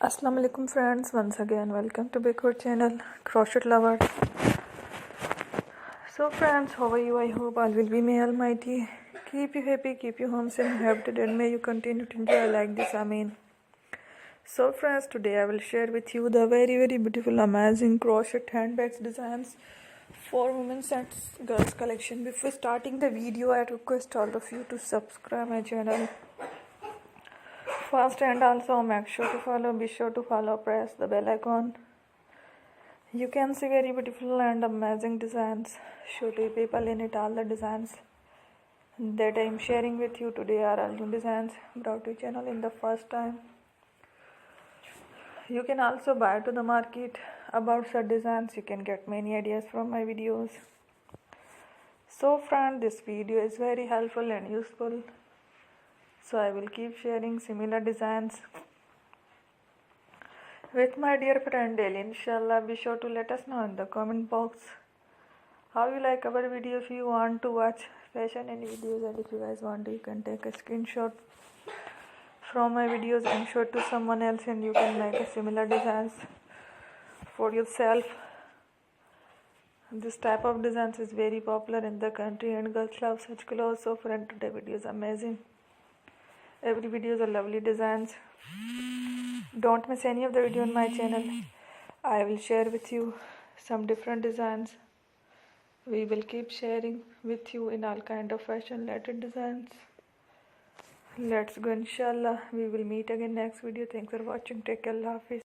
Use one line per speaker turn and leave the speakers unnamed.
Assalamu alaikum friends, once again welcome to Backward channel Crochet Lover. So friends, how are you? I hope all will be may almighty keep you happy, keep you home safe and happy, and may you continue to enjoy like this. Amen. So friends, today I will share with you the very beautiful amazing crochet handbags designs for women's and girls collection. Before starting the video, I request all of you to subscribe my channel first, and also be sure to follow, press the bell icon. You can see very beautiful and amazing designs. Show to people in it. All the designs that I am sharing with you today are all new designs brought to channel in the first time. You can also buy to the market about such designs. You can get many ideas from my videos. So friend, this video is very helpful and useful. So I will keep sharing similar designs with my dear friend daily, inshallah. Be sure to let us know in the comment box how you like our video. If you want to watch fashion and videos, and if you guys want to, you can take a screenshot from my videos and show it to someone else, and you can make a similar designs for yourself. This type of designs is very popular in the country and girls love such clothes. So friend, today video is amazing. Every video is a lovely designs. Don't miss any of the video on my channel. I will share with you some different designs. We will keep sharing with you in all kind of fashion related designs. Let's go, inshallah. We will meet again next video. Thanks for watching. Take care. Allah Hafiz.